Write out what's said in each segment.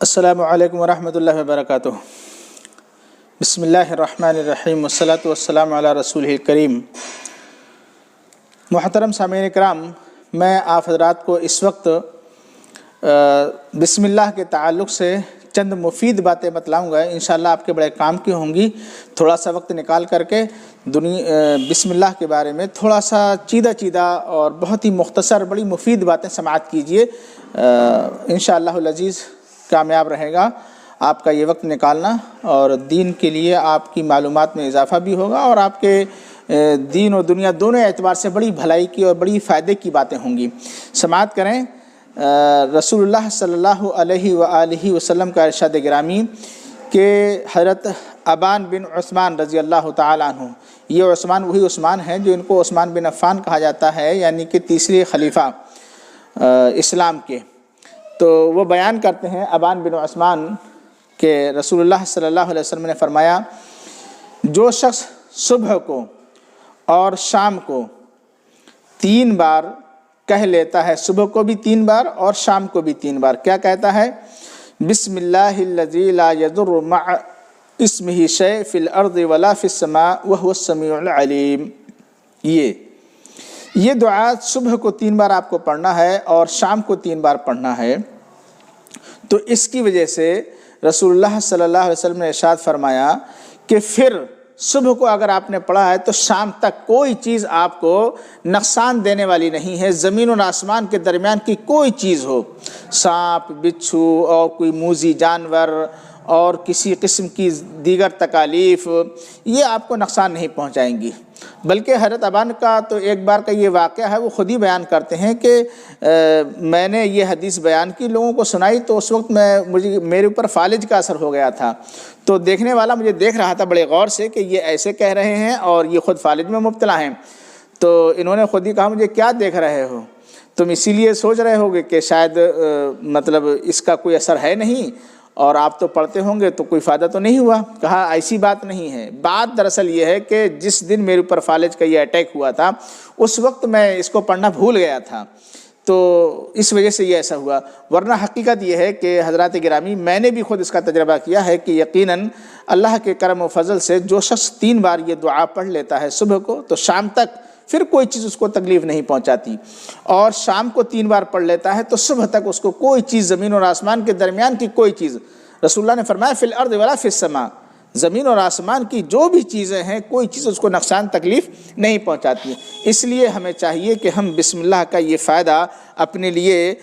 السلام علیکم ورحمۃ اللہ وبرکاتہ۔ بسم اللہ الرحمن الرحیم والصلاۃ والسلام علی رسول کریم۔ محترم سامعین اکرام، میں آپ حضرات کو اس وقت بسم اللہ کے تعلق سے چند مفید باتیں بتلاؤں گا، انشاءاللہ آپ کے بڑے کام کی ہوں گی۔ تھوڑا سا وقت نکال کر کے بسم اللہ کے بارے میں تھوڑا سا چیدہ اور بہت ہی مختصر بڑی مفید باتیں سماعت کیجئے، انشاءاللہ العزیز کامیاب رہے گا آپ کا یہ وقت نکالنا، اور دین کے لیے آپ کی معلومات میں اضافہ بھی ہوگا، اور آپ کے دین و دنیا دونوں اعتبار سے بڑی بھلائی کی اور بڑی فائدے کی باتیں ہوں گی۔ سماعت کریں رسول اللہ صلی اللہ علیہ وآلہ وسلم کا ارشاد گرامی کہ حضرت ابان بن عثمان رضی اللہ تعالیٰ عنہ، یہ عثمان وہی عثمان ہیں جو ان کو عثمان بن عفان کہا جاتا ہے، یعنی کہ تیسرے خلیفہ اسلام کے، تو وہ بیان کرتے ہیں ابان بن عثمان کہ رسول اللہ صلی اللہ علیہ وسلم نے فرمایا، جو شخص صبح کو اور شام کو 3 بار کہہ لیتا ہے، صبح کو بھی 3 بار اور شام کو بھی 3 بار، کیا کہتا ہے؟ بسم اللہ الذی لا یضر مع اسمہ شیء فی الارض ولا فی السماء وہو السمیع العلیم۔ یہ دعا صبح کو 3 بار آپ کو پڑھنا ہے اور شام کو 3 بار پڑھنا ہے۔ تو اس کی وجہ سے رسول اللہ صلی اللہ علیہ وسلم نے ارشاد فرمایا کہ پھر صبح کو اگر آپ نے پڑھا ہے تو شام تک کوئی چیز آپ کو نقصان دینے والی نہیں ہے، زمین اور آسمان کے درمیان کی کوئی چیز ہو، سانپ، بچھو اور کوئی موذی جانور اور کسی قسم کی دیگر تکالیف، یہ آپ کو نقصان نہیں پہنچائیں گی۔ بلکہ حضرت ابان کا تو ایک بار کا یہ واقعہ ہے، وہ خود ہی بیان کرتے ہیں کہ میں نے یہ حدیث بیان کی، لوگوں کو سنائی، تو اس وقت میرے اوپر فالج کا اثر ہو گیا تھا، تو دیکھنے والا مجھے دیکھ رہا تھا بڑے غور سے کہ یہ ایسے کہہ رہے ہیں اور یہ خود فالج میں مبتلا ہیں، تو انہوں نے خود ہی کہا مجھے کیا دیکھ رہے ہو، تم اسی لیے سوچ رہے ہوگے کہ شاید مطلب اس کا کوئی اثر ہے نہیں اور آپ تو پڑھتے ہوں گے تو کوئی فائدہ تو نہیں ہوا۔ کہا ایسی بات نہیں ہے، بات دراصل یہ ہے کہ جس دن میرے اوپر فالج کا یہ اٹیک ہوا تھا اس وقت میں اس کو پڑھنا بھول گیا تھا، تو اس وجہ سے یہ ایسا ہوا، ورنہ حقیقت یہ ہے کہ حضرات گرامی میں نے بھی خود اس کا تجربہ کیا ہے کہ یقیناً اللہ کے کرم و فضل سے جو شخص 3 بار یہ دعا پڑھ لیتا ہے صبح کو تو شام تک پھر کوئی چیز اس کو تکلیف نہیں پہنچاتی، اور شام کو 3 بار پڑھ لیتا ہے تو صبح تک اس کو کوئی چیز زمین اور آسمان کے درمیان کی کوئی چیز، رسول اللہ نے فرمایا فی الارض ولا فی السماء، زمین اور آسمان کی جو بھی چیزیں ہیں کوئی چیز اس کو نقصان تکلیف نہیں پہنچاتی۔ اس لیے ہمیں چاہیے کہ ہم بسم اللہ کا یہ فائدہ اپنے لیے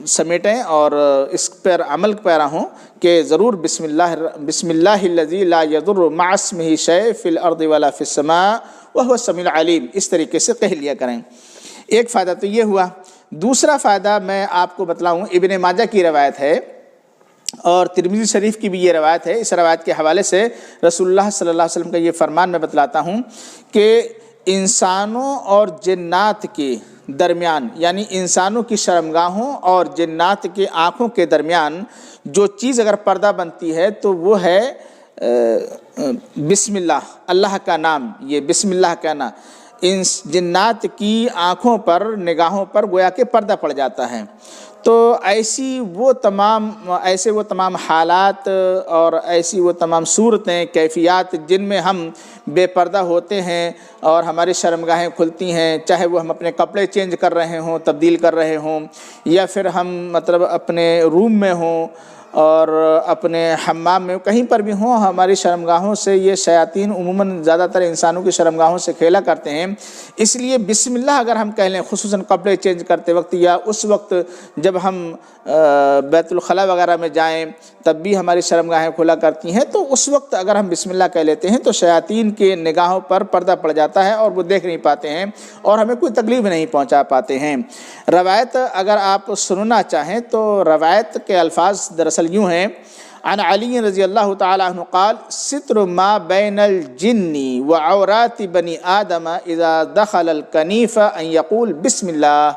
سمیٹیں اور اس پر عمل پیرا ہوں کہ ضرور بسم اللہ الذی لا یضر مع اسمہ شیء فی الارض ولا فی السماء وہو السمیع العلیم، اس طریقے سے کہہ لیا کریں۔ ایک فائدہ تو یہ ہوا۔ دوسرا فائدہ میں آپ کو بتلاؤں، ابن ماجہ کی روایت ہے اور ترمذی شریف کی بھی یہ روایت ہے، اس روایت کے حوالے سے رسول اللہ صلی اللہ علیہ وسلم کا یہ فرمان میں بتلاتا ہوں کہ انسانوں اور جنات کے درمیان، یعنی انسانوں کی شرمگاہوں اور جنات کے آنکھوں کے درمیان جو چیز اگر پردہ بنتی ہے تو وہ ہے بسم اللہ، اللہ کا نام، یہ بسم اللہ کہنا، ان جنات کی آنکھوں پر، نگاہوں پر گویا کہ پردہ پڑ جاتا ہے۔ تو ایسے وہ تمام حالات اور ایسی وہ تمام صورتیں، کیفیات جن میں ہم بے پردہ ہوتے ہیں اور ہماری شرمگاہیں کھلتی ہیں، چاہے وہ ہم اپنے کپڑے چینج کر رہے ہوں، تبدیل کر رہے ہوں، یا پھر ہم مطلب اپنے روم میں ہوں اور اپنے حمام میں کہیں پر بھی ہوں، ہماری شرمگاہوں سے یہ شیاطین عموماً زیادہ تر انسانوں کی شرمگاہوں سے کھیلا کرتے ہیں۔ اس لیے بسم اللہ اگر ہم کہہ لیں، خصوصاً کپڑے چینج کرتے وقت یا اس وقت جب ہم بیت الخلاء وغیرہ میں جائیں تب بھی ہماری شرمگاہیں کھلا کرتی ہیں، تو اس وقت اگر ہم بسم اللہ کہہ لیتے ہیں تو شیاطین کے نگاہوں پر پردہ پڑ جاتا ہے اور وہ دیکھ نہیں پاتے ہیں اور ہمیں کوئی تکلیف نہیں پہنچا پاتے ہیں۔ روایت اگر آپ سننا چاہیں تو روایت کے الفاظ دراصل یوں ہیں، عن علی رضی اللہ تعالی عنہ قال ستر ما بین الجن وعورات بنی آدم اذا دخل الکنیف ان یقول بسم اللہ،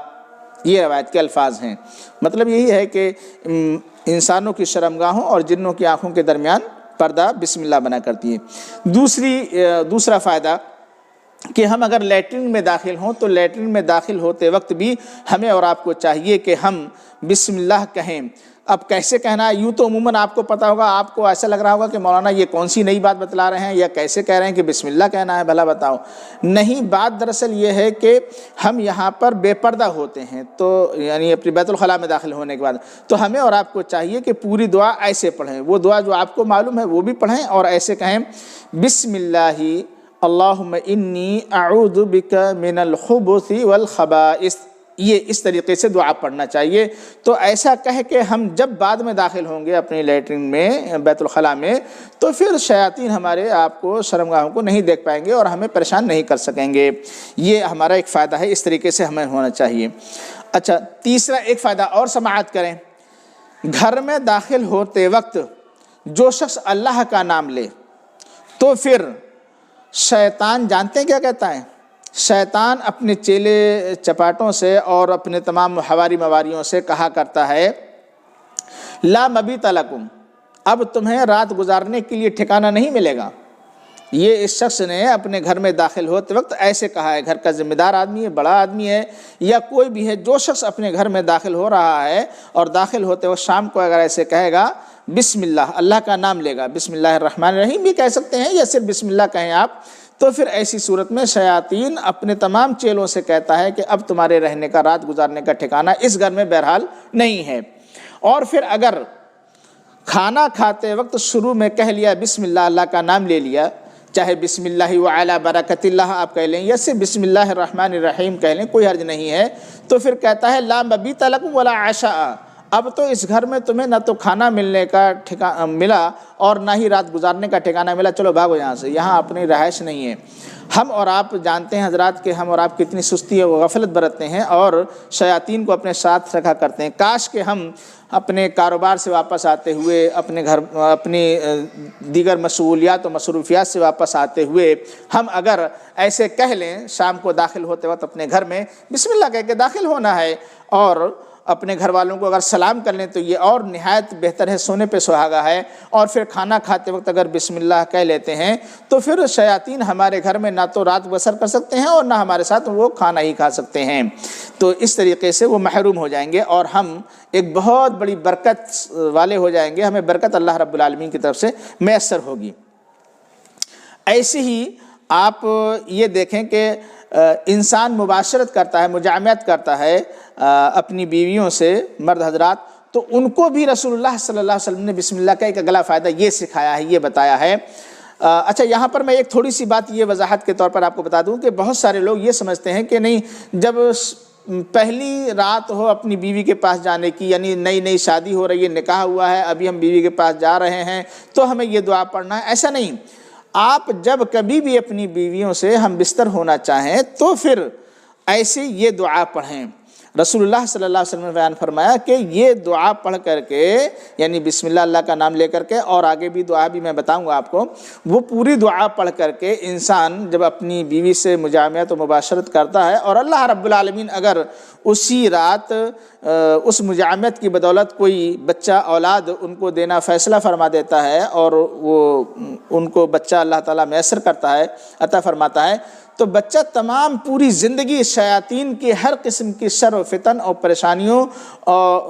یہ روایت کے الفاظ ہیں۔ مطلب یہی ہے کہ انسانوں کی شرمگاہوں اور جنوں کی آنکھوں کے درمیان پردہ بسم اللہ بنا کرتی ہے۔ دوسرا فائدہ کہ ہم اگر لیٹرین میں داخل ہوں تو لیٹرین میں داخل ہوتے وقت بھی ہمیں اور آپ کو چاہیے کہ ہم بسم اللہ کہیں۔ اب کیسے کہنا ہے، یوں تو عموماً آپ کو پتہ ہوگا، آپ کو ایسا لگ رہا ہوگا کہ مولانا یہ کون سی نئی بات بتلا رہے ہیں، یا کیسے کہہ رہے ہیں کہ بسم اللہ کہنا ہے، بھلا بتاؤ۔ نہیں، بات دراصل یہ ہے کہ ہم یہاں پر بے پردہ ہوتے ہیں، تو یعنی اپنی بیت الخلاء میں داخل ہونے کے بعد تو ہمیں اور آپ کو چاہیے کہ پوری دعا ایسے پڑھیں، وہ دعا جو آپ کو معلوم ہے وہ بھی پڑھیں، اور ایسے کہیں بسم اللہ اللہم انی اعوذ بک من الخبث والخبائث، یہ اس طریقے سے دعا پڑھنا چاہیے۔ تو ایسا کہہ کے ہم جب بعد میں داخل ہوں گے اپنی لیٹرین میں، بیت الخلاء میں، تو پھر شیاطین ہمارے آپ کو شرمگاہوں کو نہیں دیکھ پائیں گے اور ہمیں پریشان نہیں کر سکیں گے۔ یہ ہمارا ایک فائدہ ہے، اس طریقے سے ہمیں ہونا چاہیے۔ اچھا، تیسرا ایک فائدہ اور سماعت کریں، گھر میں داخل ہوتے وقت جو شخص اللہ کا نام لے تو پھر شیطان جانتے ہیں کیا کہتا ہے؟ شیطان اپنے چیلے چپاٹوں سے اور اپنے تمام حواری مواریوں سے کہا کرتا ہے لا مبیت لکم، اب تمہیں رات گزارنے کے لیے ٹھکانہ نہیں ملے گا۔ یہ اس شخص نے اپنے گھر میں داخل ہوتے وقت ایسے کہا ہے، گھر کا ذمہ دار آدمی ہے، بڑا آدمی ہے، یا کوئی بھی ہے، جو شخص اپنے گھر میں داخل ہو رہا ہے اور داخل ہوتے وقت شام کو اگر ایسے کہے گا بسم اللہ، اللہ کا نام لے گا، بسم اللہ الرحمن الرحیم بھی کہہ سکتے ہیں یا صرف بسم اللہ کہیں آپ، تو پھر ایسی صورت میں شیاطین اپنے تمام چیلوں سے کہتا ہے کہ اب تمہارے رہنے کا، رات گزارنے کا ٹھکانہ اس گھر میں بہرحال نہیں ہے۔ اور پھر اگر کھانا کھاتے وقت شروع میں کہہ لیا بسم اللہ، اللہ کا نام لے لیا، چاہے بسم اللہ وعلی برکت اللہ آپ کہہ لیں یا صرف بسم اللہ الرحمن الرحیم کہہ لیں، کوئی حرج نہیں ہے، تو پھر کہتا ہے لا مبیت لکم ولا عشاء، اب تو اس گھر میں تمہیں نہ تو کھانا ملنے کا ٹھکانہ ملا اور نہ ہی رات گزارنے کا ٹھکانہ ملا، چلو بھاگو یہاں سے، یہاں اپنی رہائش نہیں ہے۔ ہم اور آپ جانتے ہیں حضرات کہ ہم اور آپ کتنی سستی و غفلت برتتے ہیں اور شیاطین کو اپنے ساتھ رکھا کرتے ہیں۔ کاش کہ ہم اپنے کاروبار سے واپس آتے ہوئے، اپنے گھر، اپنی دیگر مشغولیات و مصروفیات سے واپس آتے ہوئے ہم اگر ایسے کہہ لیں شام کو داخل ہوتے وقت اپنے گھر میں بسم اللہ کہہ کے داخل ہونا ہے، اور اپنے گھر والوں کو اگر سلام کر لیں تو یہ اور نہایت بہتر ہے، سونے پہ سہاگا ہے۔ اور پھر کھانا کھاتے وقت اگر بسم اللہ کہہ لیتے ہیں تو پھر شیاطین ہمارے گھر میں نہ تو رات بسر کر سکتے ہیں اور نہ ہمارے ساتھ وہ کھانا ہی کھا سکتے ہیں، تو اس طریقے سے وہ محروم ہو جائیں گے اور ہم ایک بہت بڑی برکت والے ہو جائیں گے، ہمیں برکت اللہ رب العالمین کی طرف سے میسر ہوگی۔ ایسے ہی آپ یہ دیکھیں کہ انسان مباشرت کرتا ہے، مجامعت کرتا ہے اپنی بیویوں سے، مرد حضرات، تو ان کو بھی رسول اللہ صلی اللہ علیہ وسلم نے بسم اللہ کا ایک اگلا فائدہ یہ سکھایا ہے، یہ بتایا ہے۔ اچھا، یہاں پر میں ایک تھوڑی سی بات یہ وضاحت کے طور پر آپ کو بتا دوں کہ بہت سارے لوگ یہ سمجھتے ہیں کہ نہیں، جب پہلی رات ہو اپنی بیوی کے پاس جانے کی، یعنی نئی نئی شادی ہو رہی ہے، نکاح ہوا ہے، ابھی ہم بیوی کے پاس جا رہے ہیں تو ہمیں یہ دعا پڑھنا ہے، ایسا نہیں۔ آپ جب کبھی بھی اپنی بیویوں سے ہم بستر ہونا چاہیں تو پھر ایسے یہ دعا پڑھیں۔ رسول اللہ صلی اللہ علیہ وسلم نے بیان فرمایا کہ یہ دعا پڑھ کر کے، یعنی بسم اللہ، اللہ کا نام لے کر کے، اور آگے بھی دعا بھی میں بتاؤں گا آپ کو، وہ پوری دعا پڑھ کر کے انسان جب اپنی بیوی سے مجامعت و مباشرت کرتا ہے اور اللہ رب العالمین اگر اسی رات اس مجامعت کی بدولت کوئی بچہ اولاد ان کو دینا فیصلہ فرما دیتا ہے اور وہ ان کو بچہ اللہ تعالیٰ میسر کرتا ہے، عطا فرماتا ہے، تو بچہ تمام پوری زندگی شیاطین کی ہر قسم کی شر و فتن اور پریشانیوں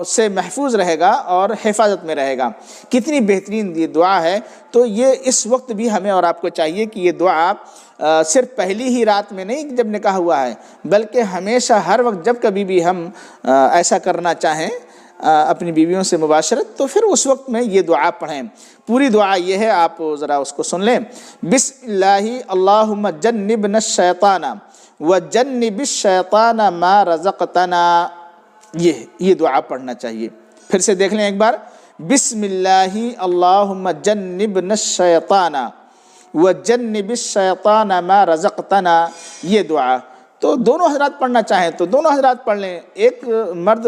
سے محفوظ رہے گا اور حفاظت میں رہے گا۔ کتنی بہترین یہ دعا ہے۔ تو یہ اس وقت بھی ہمیں اور آپ کو چاہیے کہ یہ دعا صرف پہلی ہی رات میں نہیں جب نکاح ہوا ہے، بلکہ ہمیشہ ہر وقت جب کبھی بھی ہم ایسا کرنا چاہیں اپنی بیویوں سے مباشرت، تو پھر اس وقت میں یہ دعا پڑھیں۔ پوری دعا یہ ہے، آپ ذرا اس کو سن لیں۔ بسم اللہ اللہم جنبنا الشیطان وجنب الشیطان ما رزقتنا، یہ دعا پڑھنا چاہیے۔ پھر سے دیکھ لیں ایک بار، بسم اللہ اللہم جنبنا الشیطان وجنب الشیطان ما رزقتنا، یہ دعا تو دونوں حضرات پڑھنا چاہیں تو دونوں حضرات پڑھ لیں، ایک مرد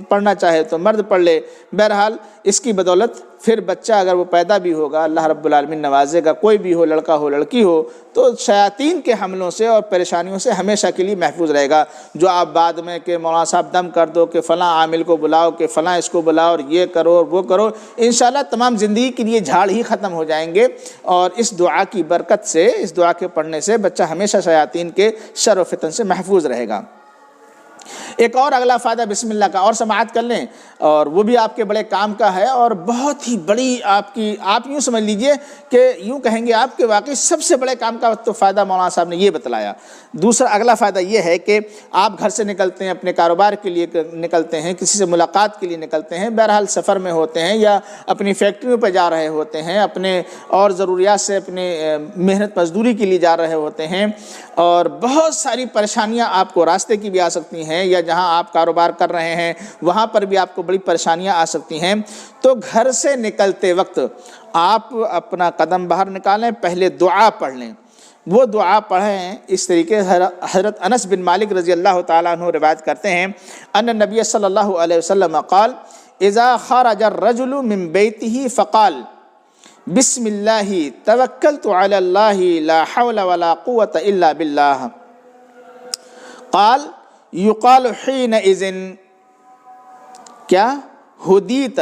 پڑھنا چاہے تو مرد پڑھ لے۔ بہرحال اس کی بدولت پھر بچہ اگر وہ پیدا بھی ہوگا، اللہ رب العالمین نوازے گا، کوئی بھی ہو، لڑکا ہو لڑکی ہو، تو شیاطین کے حملوں سے اور پریشانیوں سے ہمیشہ کے لیے محفوظ رہے گا۔ جو آپ بعد میں کہ مولانا صاحب دم کر دو، کہ فلاں عامل کو بلاؤ، کہ فلاں اس کو بلاؤ، اور یہ کرو اور وہ کرو، انشاءاللہ تمام زندگی کے لیے جھاڑ ہی ختم ہو جائیں گے۔ اور اس دعا کی برکت سے، اس دعا کے پڑھنے سے بچہ ہمیشہ شیاطین کے شر و فتن سے محفوظ رہے گا۔ ایک اور اگلا فائدہ بسم اللہ کا اور سماعت کر لیں، اور وہ بھی آپ کے بڑے کام کا ہے اور بہت ہی بڑی آپ یوں سمجھ لیجئے کہ یوں کہیں گے آپ کے واقعی سب سے بڑے کام کا تو فائدہ مولانا صاحب نے یہ بتلایا۔ دوسرا اگلا فائدہ یہ ہے کہ آپ گھر سے نکلتے ہیں، اپنے کاروبار کے لیے نکلتے ہیں، کسی سے ملاقات کے لیے نکلتے ہیں، بہرحال سفر میں ہوتے ہیں یا اپنی فیکٹریوں پہ جا رہے ہوتے ہیں، اپنے اور ضروریات سے اپنے محنت مزدوری کے لیے جا رہے ہوتے ہیں، اور بہت ساری پریشانیاں آپ کو راستے کی بھی آ سکتی ہیں، یا جہاں آپ کاروبار کر رہے ہیں وہاں پر بھی آپ کو بڑی پریشانیاں آ سکتی ہیں، تو گھر سے نکلتے وقت آپ اپنا قدم باہر نکالیں، پہلے دعا پڑھ لیں۔ وہ دعا پڑھیں اس طریقے سے حضرت انس بن مالک رضی اللہ تعالیٰ عنہ روایت کرتے ہیں ان نبی صلی اللہ علیہ وسلم قال اذا خرج الرجل من بیتہ فقال بسم اللہ توکلت علی اللہ لا حول ولا قوة الا باللہ قال یقال حینئذ کیا ہدیت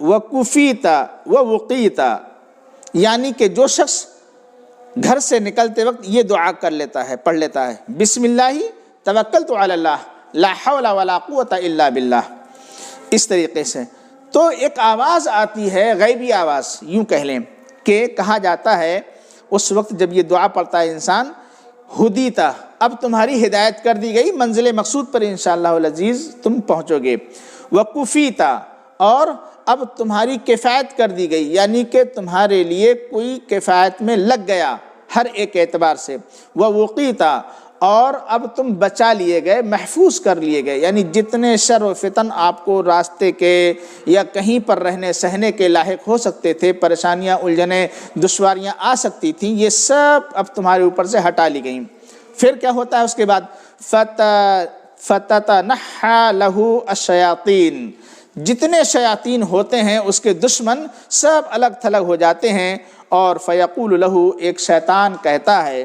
وکفیت ووقیت، یعنی کہ جو شخص گھر سے نکلتے وقت یہ دعا کر لیتا ہے، پڑھ لیتا ہے، بسم اللہ توکلت علی اللہ لا حول ولا قوة الا باللہ، اس طریقے سے تو ایک آواز آتی ہے، غیبی آواز یوں کہہ لیں کہ کہا جاتا ہے اس وقت جب یہ دعا پڑھتا ہے انسان، ہدیتا، اب تمہاری ہدایت کر دی گئی، منزل مقصود پر انشاءاللہ العزیز تم پہنچو گے، وکفیتا، اور اب تمہاری کفایت کر دی گئی، یعنی کہ تمہارے لیے کوئی کفایت میں لگ گیا ہر ایک اعتبار سے، ووقیتا، اور اب تم بچا لیے گئے، محفوظ کر لیے گئے، یعنی جتنے شر و فتن آپ کو راستے کے یا کہیں پر رہنے سہنے کے لاحق ہو سکتے تھے، پریشانیاں، الجھنیں، دشواریاں آ سکتی تھیں، یہ سب اب تمہارے اوپر سے ہٹا لی گئیں۔ پھر کیا ہوتا ہے اس کے بعد فَتَتَنَحَّى لَهُ الشَّيَاطِينَ، جتنے شیاطین ہوتے ہیں اس کے دشمن سب الگ تھلگ ہو جاتے ہیں، اور فَيَقُولُ لَهُ، ایک شیطان کہتا ہے،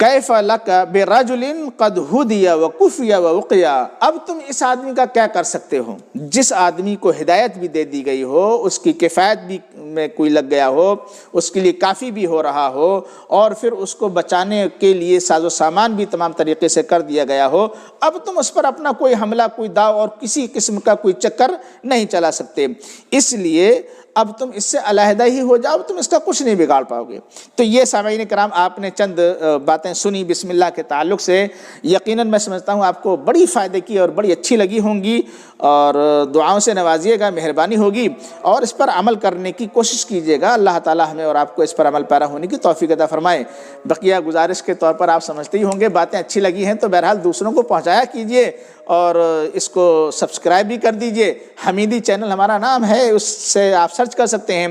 کیف لک برجل قد ہدی وکفی ووقی، اب تم اس آدمی کا کیا کر سکتے ہو جس آدمی کو ہدایت بھی دے دی گئی ہو، اس کی کفایت بھی میں کوئی لگ گیا ہو، اس کے لیے کافی بھی ہو رہا ہو، اور پھر اس کو بچانے کے لیے ساز و سامان بھی تمام طریقے سے کر دیا گیا ہو، اب تم اس پر اپنا کوئی حملہ، کوئی داؤ اور کسی قسم کا کوئی چکر نہیں چلا سکتے، اس لیے اب تم اس سے علیحدہ ہی ہو جاؤ، تم اس کا کچھ نہیں بگاڑ پاؤ گے۔ تو یہ سامعین کرام آپ نے چند باتیں سنی بسم اللہ کے تعلق سے، یقیناً میں سمجھتا ہوں آپ کو بڑی فائدے کی اور بڑی اچھی لگی ہوں گی، اور دعاؤں سے نوازیے گا، مہربانی ہوگی، اور اس پر عمل کرنے کی کوشش کیجیے گا۔ اللہ تعالیٰ ہمیں اور آپ کو اس پر عمل پیرا ہونے کی توفیق عطا فرمائے۔ بقیہ گزارش کے طور پر آپ سمجھتے ہی ہوں گے، باتیں اچھی لگی ہیں تو بہرحال دوسروں کو پہنچایا کیجیے، اور اس کو سبسکرائب بھی کر دیجئے۔ حمیدی چینل ہمارا نام ہے، اس سے آپ سرچ کر سکتے ہیں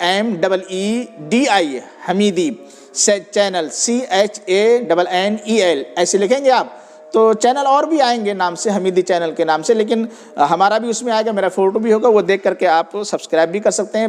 HAMEEDI حمیدی چینل، CHANNEL ایسے لکھیں گے آپ تو چینل اور بھی آئیں گے نام سے، حمیدی چینل کے نام سے، لیکن ہمارا بھی اس میں آئے گا، میرا فوٹو بھی ہوگا، وہ دیکھ کر کے آپ سبسکرائب بھی کر سکتے ہیں۔